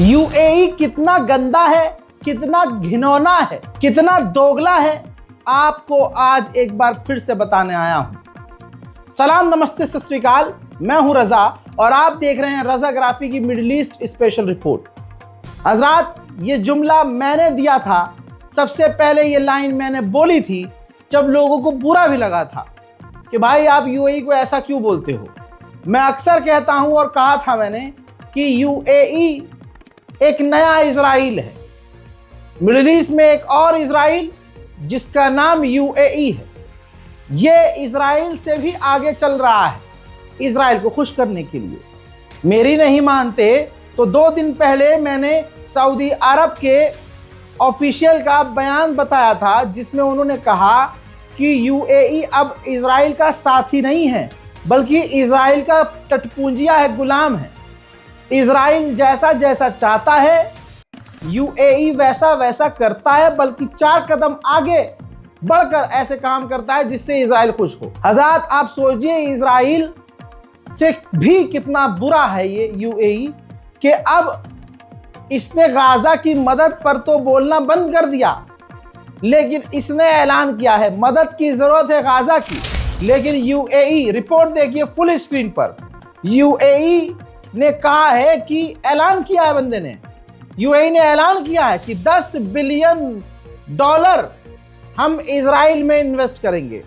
UAE कितना गंदा है, कितना घिनौना है, कितना दोगला है, आपको आज एक बार फिर से बताने आया हूं। सलाम, नमस्ते, सत श्री अकाल। मैं हूं रजा और आप देख रहे हैं रजाग्राफी की मिडिल ईस्ट स्पेशल रिपोर्ट। हजरात, ये जुमला मैंने दिया था, सबसे पहले ये लाइन मैंने बोली थी जब लोगों को बुरा भी लगा था कि भाई आप यूएई को ऐसा क्यों बोलते हो। मैं अक्सर कहता हूं और कहा था मैंने कि यूएई एक नया इजराइल है। मिडिल ईस्ट में एक और इजराइल जिसका नाम यूएई है। ये इजराइल से भी आगे चल रहा है इजराइल को खुश करने के लिए। मेरी नहीं मानते तो 2 दिन पहले मैंने सऊदी अरब के ऑफिशियल का बयान बताया था जिसमें उन्होंने कहा कि यूएई अब इजराइल का साथी नहीं है बल्कि इजराइल का टटपूंजिया है, गुलाम है। इजराइल जैसा जैसा चाहता है यूएई वैसा वैसा करता है, बल्कि 4 कदम आगे बढ़कर ऐसे काम करता है जिससे इजराइल खुश हो। हज़रात, आप सोचिए इजराइल से भी कितना बुरा है ये यूएई कि अब इसने गाजा की मदद पर तो बोलना बंद कर दिया, लेकिन इसने ऐलान किया है मदद की जरूरत है गाजा की। लेकिन यूएई, रिपोर्ट देखिए फुल स्क्रीन पर, यूएई ने कहा है कि ऐलान किया है बंदे ने, यूएई ने ऐलान किया है कि $10 बिलियन हम इजराइल में इन्वेस्ट करेंगे।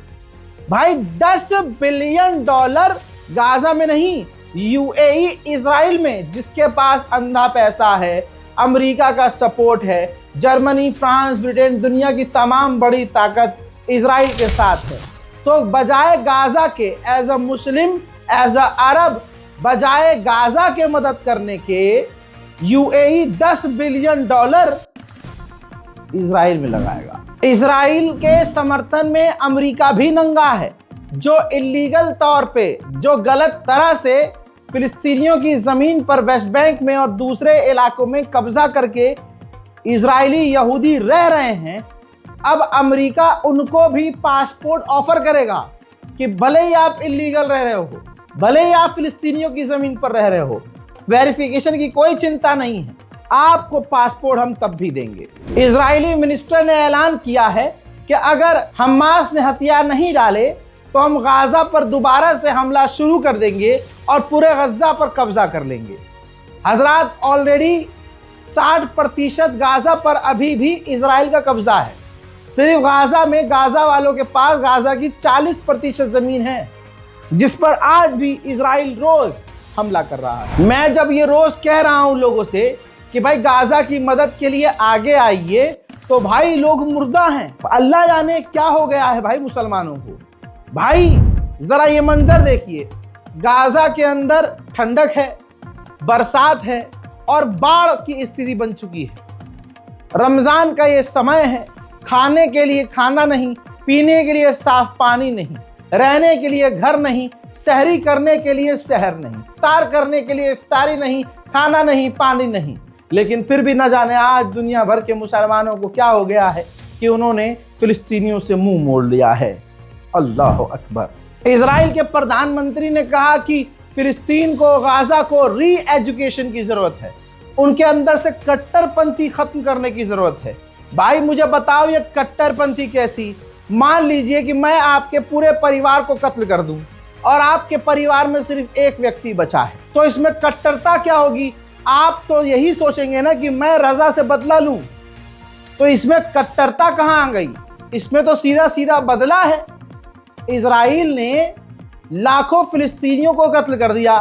भाई $10 बिलियन गाजा में नहीं, यूएई इजराइल में, जिसके पास अंधा पैसा है, अमेरिका का सपोर्ट है, जर्मनी, फ्रांस, ब्रिटेन, दुनिया की तमाम बड़ी ताकत इजराइल के साथ है। तो बजाय गाजा के, as a Muslim, as a अरब, बजाय गाजा के मदद करने के, यूएई $10 बिलियन इजराइल में लगाएगा। इजराइल के समर्थन में अमेरिका भी नंगा है, जो इलीगल तौर पे, जो गलत तरह से फिलिस्तीनियों की जमीन पर वेस्ट बैंक में और दूसरे इलाकों में कब्जा करके इजरायली यहूदी रह रहे हैं। अब अमेरिका उनको भी पासपोर्ट ऑफर करेगा कि भले ही आप इलीगल रह रहे हो, भले ही आप फिलिस्तीनियों की जमीन पर रह रहे हो, वेरिफिकेशन की कोई चिंता नहीं है, आपको पासपोर्ट हम तब भी देंगे। इजरायली मिनिस्टर ने ऐलान किया है कि अगर हमास ने हथियार नहीं डाले तो हम गाजा पर दोबारा से हमला शुरू कर देंगे और पूरे गजा पर कब्जा कर लेंगे। हजरात, ऑलरेडी 60% गाजा पर अभी भी इजराइल का कब्जा है। सिर्फ गाजा में गाजा वालों के पास गाजा की 40% जमीन है जिस पर आज भी इजराइल रोज हमला कर रहा है। मैं जब ये रोज कह रहा हूं लोगों से कि भाई गाजा की मदद के लिए आगे आइए, तो भाई लोग मुर्दा हैं। अल्लाह जाने क्या हो गया है भाई मुसलमानों को। भाई जरा ये मंजर देखिए, गाजा के अंदर ठंडक है, बरसात है और बाढ़ की स्थिति बन चुकी है। रमजान का ये समय है, खाने के लिए खाना नहीं, पीने के लिए साफ पानी नहीं, रहने के लिए घर नहीं, सहरी करने के लिए सहर नहीं, इफ्तार करने के लिए इफ्तारी नहीं, खाना नहीं, पानी नहीं। लेकिन फिर भी न जाने आज दुनिया भर के मुसलमानों को क्या हो गया है कि उन्होंने फिलिस्तीनियों से मुंह मोड़ लिया है। अल्लाह अकबर। इजराइल के प्रधानमंत्री ने कहा कि फिलिस्तीन को, गाजा को री एजुकेशन की जरूरत है, उनके अंदर से कट्टरपंथी खत्म करने की जरूरत है। भाई मुझे बताओ ये कट्टरपंथी कैसी? मान लीजिए कि मैं आपके पूरे परिवार को कत्ल कर दूं और आपके परिवार में सिर्फ एक व्यक्ति बचा है, तो इसमें कट्टरता क्या होगी? आप तो यही सोचेंगे ना कि मैं रजा से बदला लूं, तो इसमें कट्टरता कहां आ गई? इसमें तो सीधा सीधा बदला है। इजराइल ने लाखों फिलिस्तीनियों को कत्ल कर दिया,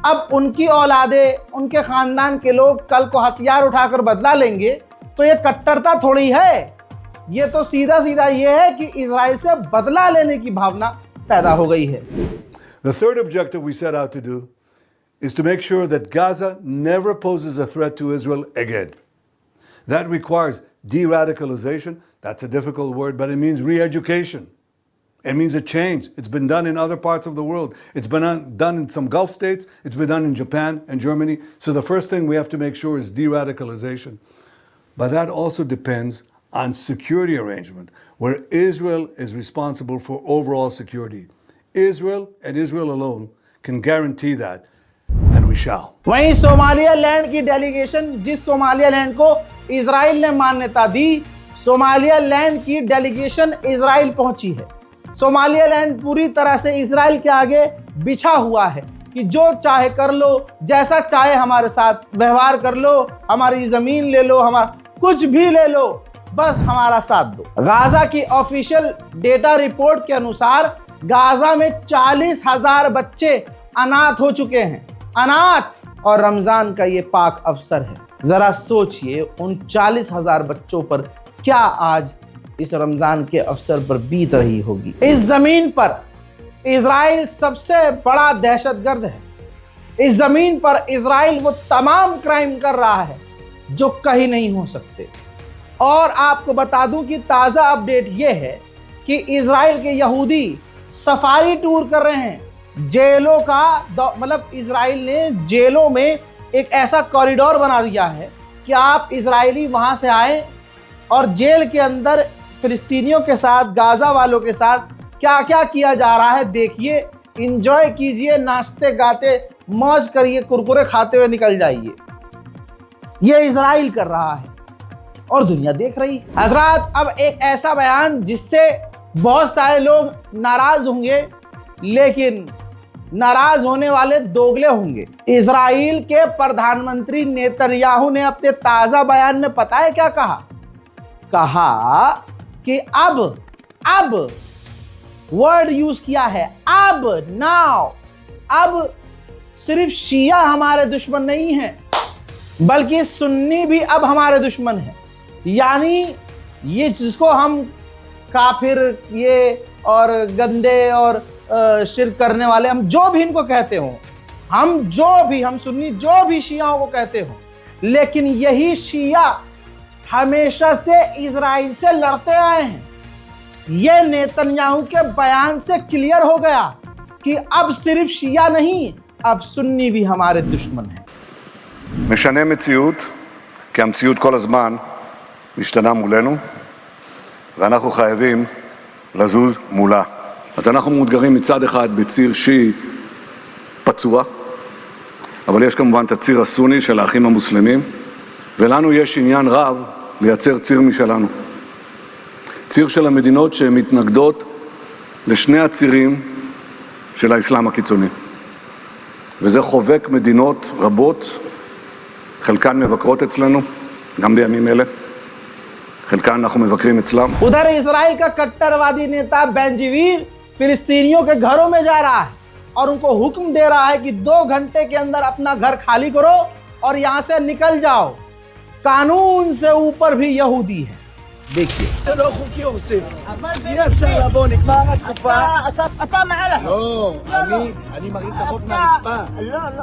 अब उनकी औलादे, उनके खानदान के लोग कल को हथियार उठाकर बदला लेंगे, तो ये कट्टरता थोड़ी है, ये तो सीधा सीधा ये है कि इजराइल से बदला लेने की भावना पैदा हो गई है। The third objective we set out to do is to make sure that Gaza never poses a threat to Israel again. That requires de-radicalization. That's a difficult word, but it means re-education. It means a change. It's been done in other parts of the world. It's been done in some Gulf states. It's been done in Japan and Germany. So the first thing we have to make sure is de-radicalization. But that also depends on security arrangement, where Israel is responsible for overall security. Israel and Israel alone can guarantee that, and we Michal. वहीं Somalia land की delegation, जिस Somalia land को Israel ने मान्यता दी, Somalia land की delegation Israel पहुंची है। Somalia land पूरी तरह से इजराइल के आगे बिछा हुआ है कि जो चाहे कर लो, जैसा चाहे हमारे साथ व्यवहार कर लो, हमारी जमीन ले लो, हमारा कुछ भी ले लो, बस हमारा साथ दो। गाजा की ऑफिशियल डेटा रिपोर्ट के अनुसार गाजा में 40,000 बच्चे अनाथ हो चुके हैं, अनाथ। और रमजान का ये पाक अवसर है, जरा सोचिए उन 40,000 बच्चों पर क्या आज इस रमजान के अवसर पर बीत रही होगी। इस जमीन पर इजराइल सबसे बड़ा दहशतगर्द है। इस जमीन पर इजराइल वो तमाम क्राइम कर रहा है जो कहीं नहीं हो सकते। और आपको बता दूं कि ताज़ा अपडेट ये है कि इजराइल के यहूदी सफारी टूर कर रहे हैं जेलों का। मतलब इजराइल ने जेलों में एक ऐसा कॉरिडोर बना दिया है कि आप इजरायली वहां से आए और जेल के अंदर फिलिस्तीनियों के साथ, गाजा वालों के साथ क्या क्या किया जा रहा है देखिए, इंजॉय कीजिए, नाचते गाते मौज करिए, कुरकुरे खाते हुए निकल जाइए। ये इजराइल कर रहा है और दुनिया देख रही है। हजरात, अब एक ऐसा बयान जिससे बहुत सारे लोग नाराज होंगे, लेकिन नाराज होने वाले दोगले होंगे। इजराइल के प्रधानमंत्री नेतन्याहू ने अपने ताजा बयान में पता है क्या कहा? कहा कि अब वर्ड यूज किया है, अब, नाउ। अब सिर्फ शिया हमारे दुश्मन नहीं है, बल्कि सुन्नी भी अब हमारे दुश्मन है। यानी ये जिसको हम काफिर ये और गंदे और शिर्क करने वाले, हम जो भी इनको कहते हो, हम सुन्नी जो भी शियाओं को कहते हो, लेकिन यही शिया हमेशा से इजराइल से लड़ते आए हैं। ये नेतन्याहू के बयान से क्लियर हो गया कि अब सिर्फ शिया नहीं, अब सुन्नी भी हमारे दुश्मन हैं। משנה מציאות, כי המציאות כל הזמן משתנה מולנו, ואנחנו חייבים לזוז מולה. אז אנחנו מאותגרים מצד אחד בציר שיעי פצוע, אבל יש כמובן את הציר הסוני של האחים המוסלמים, ולנו יש עניין רב לייצר ציר משלנו. ציר של המדינות שמתנגדות לשני הצירים של האסלאם הקיצוני. וזה חובק מדינות רבות, חלקן מבקרות אצלנו, גם בימים אלה. खलकान אנחנו מבקרים אצלם. उधर इजराइल का कट्टरवादी नेता बेंजीवीर फिलिस्तीनियों के घरों में जा रहा है और उनको हुक्म दे रहा है कि 2 घंटे के अंदर अपना घर खाली करो और यहां से निकल जाओ। कानून से ऊपर भी यहूदी है। देखिए, זה לא חוקי עושים. אי אפשר לבוא, נגמר התקופה. אתה מעלה. לא, אני מרים את החוק מהרצפה.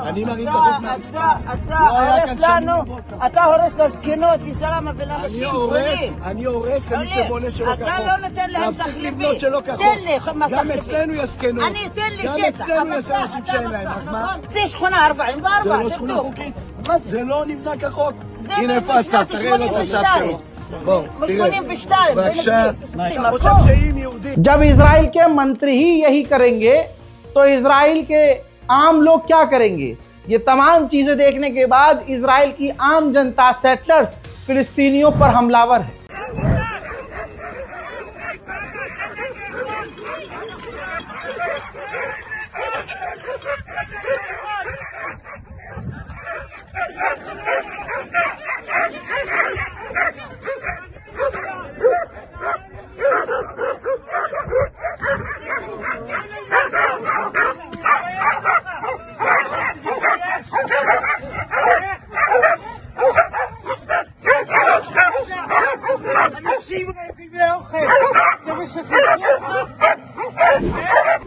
אני מרים את החוק מהרצפה. אתה הורס לנו, אתה הורס לזקנות, לסלאמה ולאנשים גדולים. אני הורס למי שבונה שלא כחוק. אתה לא נותן להם להפסיק תחליפים. לבנות שלא כחוק. תן לי תחליפים. גם אצלנו יש זקנות. אני תן לי גם שטח. אצלנו יש אנשים שאין להם, אז מה? זה שכונה 44. זה לא שכונה חוקית. זה לא נבנה כחוק. זה הנה איפה הצו, תראה לו את הצו שלו. בוא, תראה. בבקשה. אתה חושב שאם יהודי... जब इजराइल के मंत्री ही यही करेंगे तो इजराइल के आम लोग क्या करेंगे? ये तमाम चीजें देखने के बाद इजराइल की आम जनता, सेटलर्स, फिलिस्तीनियों पर हमलावर है।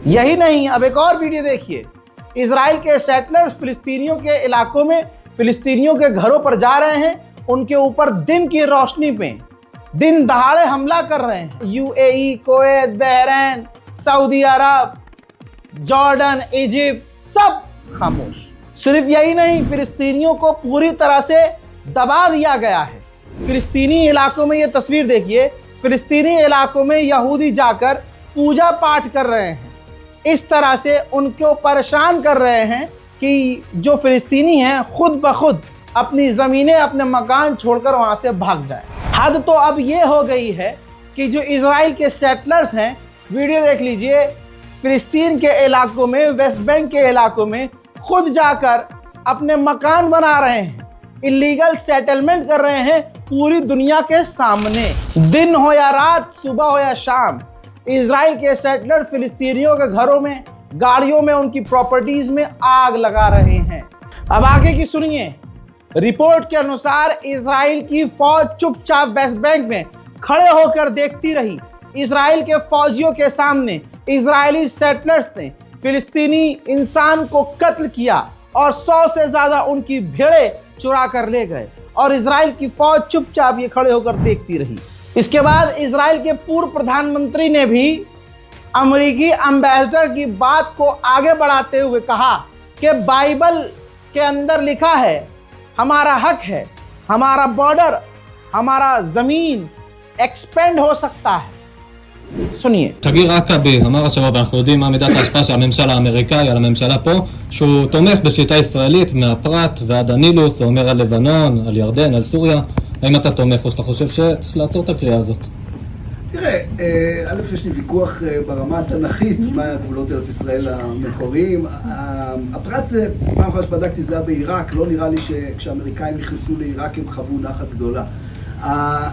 यही नहीं, अब एक और वीडियो देखिए। इजराइल के सेटलर्स फिलिस्तीनियों के इलाकों में, फिलिस्तीनियों के घरों पर जा रहे हैं, उनके ऊपर दिन की रोशनी पे दिन दहाड़े हमला कर रहे हैं। यूएई, कुवैत, बहरीन, सऊदी अरब, जॉर्डन, इजिप्ट सब खामोश। सिर्फ यही नहीं, फिलिस्तीनियों को पूरी तरह से दबा दिया गया है। फिलिस्तीनी इलाकों में ये तस्वीर देखिए, फिलिस्तीनी इलाकों में यहूदी जाकर पूजा पाठ कर रहे हैं। इस तरह से उनको परेशान कर रहे हैं कि जो फिलिस्तीनी हैं खुद ब खुद अपनी ज़मीनें, अपने मकान छोड़कर वहाँ से भाग जाएं। हद तो अब ये हो गई है कि जो इजराइल के सेटलर्स हैं, वीडियो देख लीजिए, फिलिस्तीन के इलाकों में, वेस्ट बैंक के इलाकों में खुद जाकर अपने मकान बना रहे हैं, इलीगल सेटलमेंट कर रहे हैं पूरी दुनिया के सामने। दिन हो या रात, सुबह हो या शाम, इजराइल के सेटलर फिलिस्तीनियों के घरों में, गाड़ियों में, उनकी प्रॉपर्टीज में आग लगा रहे हैं। अब आगे की सुनिए। रिपोर्ट के अनुसार इजराइल की फौज चुपचाप वेस्ट बैंक में खड़े होकर देखती रही। इजराइल के फौजियों के सामने इजरायली सेटलर्स ने फिलिस्तीनी इंसान को कत्ल किया और 100 से ज्यादा उनकी भेड़ें चुरा कर ले गए और इजराइल की फौज चुपचाप ये खड़े होकर देखती रही। इसके बाद इजराइल के पूर्व प्रधानमंत्री ने भी अमेरिकी एम्बेसडर की बात को आगे बढ़ाते हुए कहा कि बाइबल के अंदर लिखा है, हमारा हक है, हमारा बॉर्डर, हमारा जमीन एक्सपेंड हो सकता है। सुनिए। שגריר עכבי אמר השבוע, ואנחנו יודעים מה מידת ההשפעה של הממשל האמריקאי על הממשלה פה, שהוא תומך בשליטה ישראלית מהפרת ועד הנילוס, זה אומר על לבנון, על ירדן, על סוריה. האם אתה תומך או שאתה חושב שצריך לעצור את הקריאה הזאת? תראה, א', יש לי ויכוח ברמה התנ"כית, מה גבולות ארץ ישראל המקוריים. הפרט זה, פעם אחת שבדקתי זה היה בעיראק, לא נראה לי שכשהאמריקאים נכנסו לעיראק הם חוו נחת גדולה.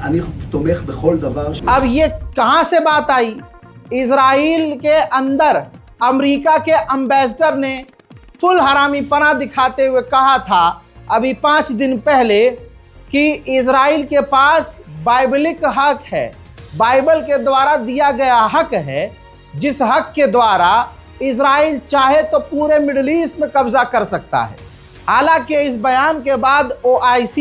אני תומך בכל דבר. अब ये कहां से बात आई? इजराइल के अंदर अमेरिका के एम्बेसडर ने फुल हरामीपना दिखाते हुए कहा था अभी 5 दिन पहले कि इजराइल के पास बाइबलिक हक है, बाइबल के द्वारा दिया गया हक है, जिस हक के द्वारा इजराइल चाहे तो पूरे मिडिल ईस्ट में कब्जा कर सकता है। हालांकि इस बयान के बाद OIC,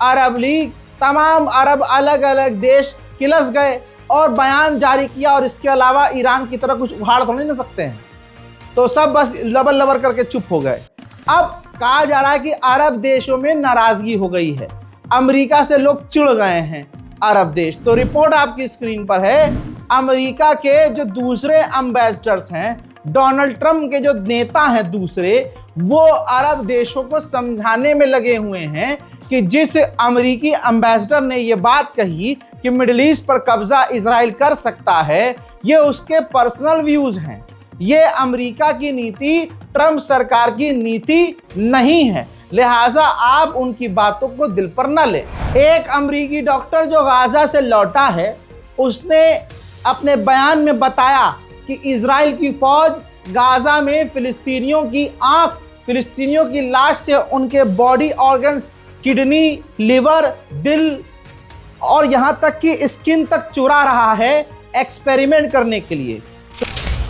अरब लीग, तमाम अरब अलग अलग देश किलस गए और बयान जारी किया, और इसके अलावा ईरान की तरह कुछ उखाड़ थोड़ी नहीं सकते हैं, तो सब बस लबर लबर करके चुप हो गए। अब कहा जा रहा है कि अरब देशों में नाराजगी हो गई है, अमेरिका से लोग चिढ़ गए हैं अरब देश। तो रिपोर्ट आपकी स्क्रीन पर है। अमेरिका के जो दूसरे एम्बेसडर्स हैं, डोनाल्ड ट्रंप के जो नेता हैं दूसरे, वो अरब देशों को समझाने में लगे हुए हैं कि जिस अमेरिकी एम्बेसडर ने ये बात कही कि मिडिल ईस्ट पर कब्जा इजराइल कर सकता है, ये उसके पर्सनल व्यूज हैं, ये अमेरिका की नीति, ट्रंप सरकार की नीति नहीं है, लिहाजा आप उनकी बातों को दिल पर न लें। एक अमेरिकी डॉक्टर जो गाजा से लौटा है, उसने अपने बयान में बताया कि इजराइल की फौज गाजा में फिलिस्तीनियों की आंख, फिलिस्तीनियों की लाश से उनके बॉडी ऑर्गन्स, किडनी, लिवर, दिल और यहां तक कि स्किन तक चुरा रहा है एक्सपेरिमेंट करने के लिए।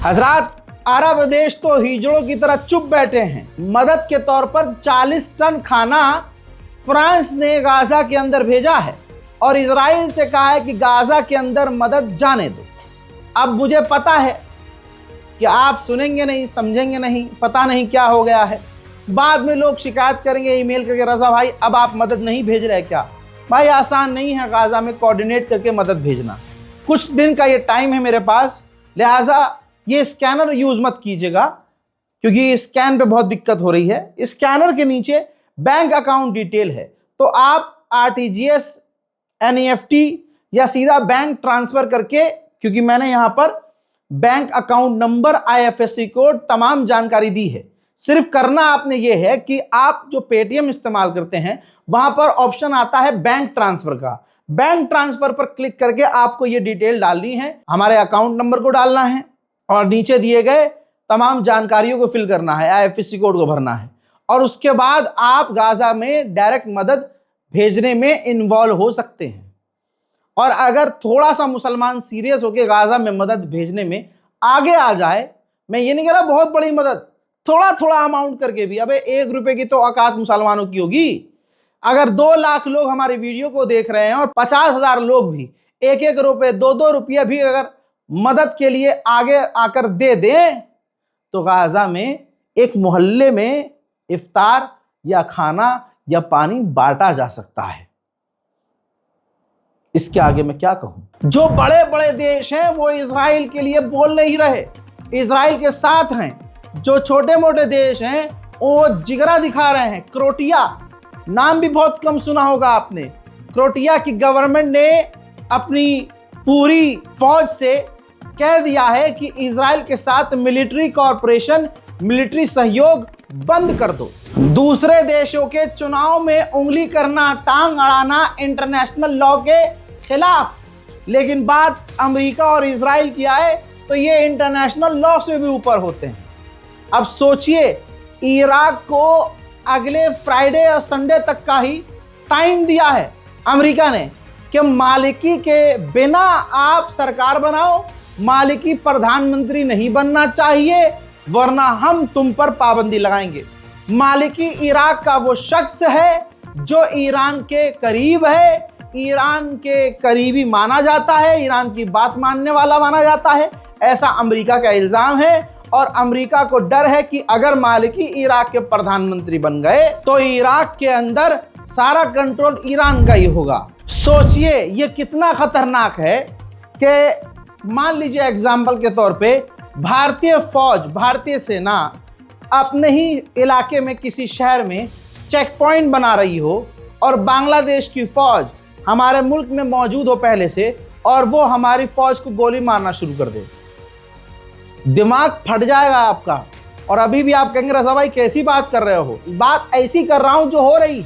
हजरात, अरब देश तो हिजड़ों की तरह चुप बैठे हैं। मदद के तौर पर 40 टन खाना फ्रांस ने गाजा के अंदर भेजा है और इजराइल से कहा है कि गाजा के अंदर मदद जाने दो। अब मुझे पता है कि आप सुनेंगे नहीं, समझेंगे नहीं, पता नहीं क्या हो गया है। बाद में लोग शिकायत करेंगे ईमेल करके, रजा भाई अब आप मदद नहीं भेज रहे क्या? भाई आसान नहीं है गाजा में कोऑर्डिनेट करके मदद भेजना। कुछ दिन का ये टाइम है मेरे पास, लिहाजा ये स्कैनर यूज मत कीजिएगा क्योंकि स्कैन पे बहुत दिक्कत हो रही है। स्कैनर के नीचे बैंक अकाउंट डिटेल है, तो आप RTGS, NEFT या सीधा बैंक ट्रांसफर करके, क्योंकि मैंने यहां पर bank account number, IFSC code, तमाम जानकारी दी है। सिर्फ करना आपने ये है कि आप जो पेटीएम इस्तेमाल करते हैं वहां पर ऑप्शन आता है बैंक ट्रांसफर का, बैंक ट्रांसफर पर क्लिक करके आपको ये डिटेल डालनी है, हमारे अकाउंट नंबर को डालना है और नीचे दिए गए तमाम जानकारियों को फिल करना है, IFSC कोड को भरना है, और उसके बाद आप गाजा में डायरेक्ट मदद भेजने में इन्वॉल्व हो सकते हैं। और अगर थोड़ा सा मुसलमान सीरियस होकर गाजा में मदद भेजने में आगे आ जाए, मैं ये नहीं कह रहा बहुत बड़ी मदद, थोड़ा थोड़ा अमाउंट करके भी, अबे 1 रुपए की तो औकात मुसलमानों की होगी। अगर 2 लाख लोग हमारी वीडियो को देख रहे हैं और 50,000 लोग भी 1-1 रुपए, 2-2 रुपये भी अगर मदद के लिए आगे आकर दे दें, तो गाजा में एक मोहल्ले में इफ्तार या खाना या पानी बांटा जा सकता है। इसके आगे मैं क्या कहूं? जो बड़े बड़े देश हैं वो इजराइल के लिए बोल नहीं रहे, इजराइल के साथ हैं। जो छोटे मोटे देश हैं वो जिगरा दिखा रहे हैं। क्रोटिया नाम भी बहुत कम सुना होगा आपने। क्रोटिया की गवर्नमेंट ने अपनी पूरी फौज से कह दिया है कि इजराइल के साथ मिलिट्री कॉर्पोरेशन, मिलिट्री सहयोग बंद कर दो। दूसरे देशों के चुनाव में उंगली करना, टांग अड़ाना इंटरनेशनल लॉ के खिलाफ, लेकिन बात अमेरिका और इजराइल की आए तो ये इंटरनेशनल लॉ से भी ऊपर होते हैं। अब सोचिए, इराक को अगले फ्राइडे और संडे तक का ही टाइम दिया है अमेरिका ने कि मालिकी के बिना आप सरकार बनाओ, मालिकी प्रधानमंत्री नहीं बनना चाहिए वरना हम तुम पर पाबंदी लगाएंगे। मालिकी इराक का वो शख्स है जो ईरान के करीब है, ईरान के करीबी माना जाता है, ईरान की बात मानने वाला माना जाता है, ऐसा अमेरिका का इल्जाम है। और अमेरिका को डर है कि अगर मालिकी इराक के प्रधानमंत्री बन गए तो इराक के अंदर सारा कंट्रोल ईरान का ही होगा। सोचिए ये कितना खतरनाक है कि मान लीजिए एग्जाम्पल के तौर पे भारतीय फौज, भारतीय सेना अपने ही इलाके में किसी शहर में चेक पॉइंट बना रही हो और बांग्लादेश की फौज हमारे मुल्क में मौजूद हो पहले से और वो हमारी फौज को गोली मारना शुरू कर दे, दिमाग फट जाएगा आपका। और अभी भी आप कहेंगे रजा भाई कैसी बात कर रहे हो? बात ऐसी कर रहा हूं जो हो रही।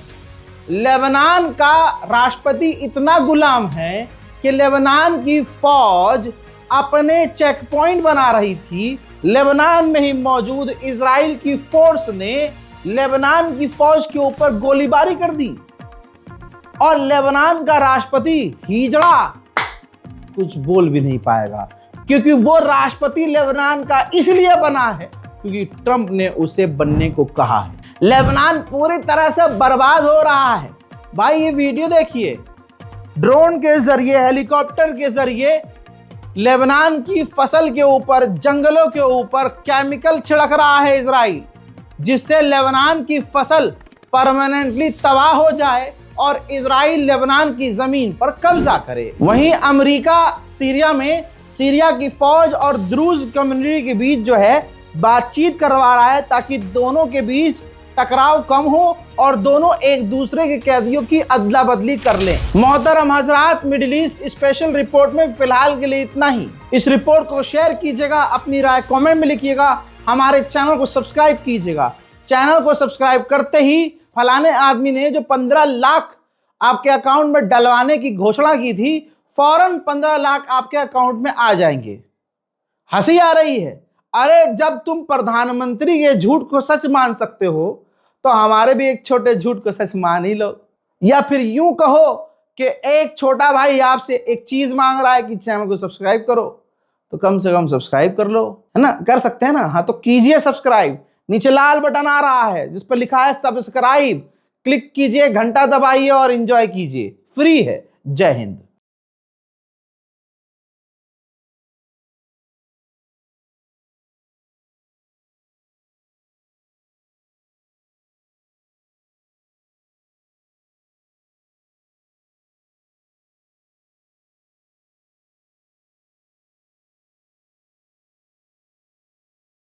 लेबनान का राष्ट्रपति इतना गुलाम है कि लेबनान की फौज अपने चेक पॉइंट बना रही थी। लेबनान में ही मौजूद इजराइल की फोर्स ने लेबनान की फौज के ऊपर गोलीबारी कर दी और लेबनान का राष्ट्रपति हिजड़ा कुछ बोल भी नहीं पाएगा, क्योंकि वो राष्ट्रपति लेबनान का इसलिए बना है क्योंकि ट्रंप ने उसे बनने को कहा है। लेबनान पूरी तरह से बर्बाद हो रहा है। भाई ये वीडियो देखिए, ड्रोन के जरिए, हेलीकॉप्टर के जरिए लेबनान की फसल के ऊपर, जंगलों के ऊपर केमिकल छिड़क रहा है इजराइल, जिससे लेबनान की फसल परमानेंटली तबाह हो जाए और इजराइल लेबनान की जमीन पर कब्जा करे। वहीं अमेरिका सीरिया में, सीरिया की फौज और द्रूज कम्युनिटी के बीच जो है बातचीत करवा रहा है ताकि दोनों के बीच टकराव कम हो और दोनों एक दूसरे के कैदियों की अदला बदली कर लें। मोहतरम हजरात, मिडिल ईस्ट स्पेशल रिपोर्ट में फिलहाल के लिए इतना ही। इस रिपोर्ट को शेयर कीजिएगा, अपनी राय कमेंट में लिखिएगा, हमारे चैनल को सब्सक्राइब कीजिएगा। चैनल को सब्सक्राइब करते ही फलाने आदमी ने जो 15 लाख आपके अकाउंट में डलवाने की घोषणा की थी, फौरन 15 लाख आपके अकाउंट में आ जाएंगे। हंसी आ रही है? अरे जब तुम प्रधानमंत्री के झूठ को सच मान सकते हो तो हमारे भी एक छोटे झूठ को सच मान ही लो। या फिर यूं कहो कि एक छोटा भाई आपसे एक चीज मांग रहा है कि चैनल को सब्सक्राइब करो, तो कम से कम सब्सक्राइब कर लो, है ना? कर सकते हैं ना? हाँ तो कीजिए सब्सक्राइब। नीचे लाल बटन आ रहा है जिस पर लिखा है सब्सक्राइब, क्लिक कीजिए, घंटा दबाइए और एंजॉय कीजिए। फ्री है। जय हिंद।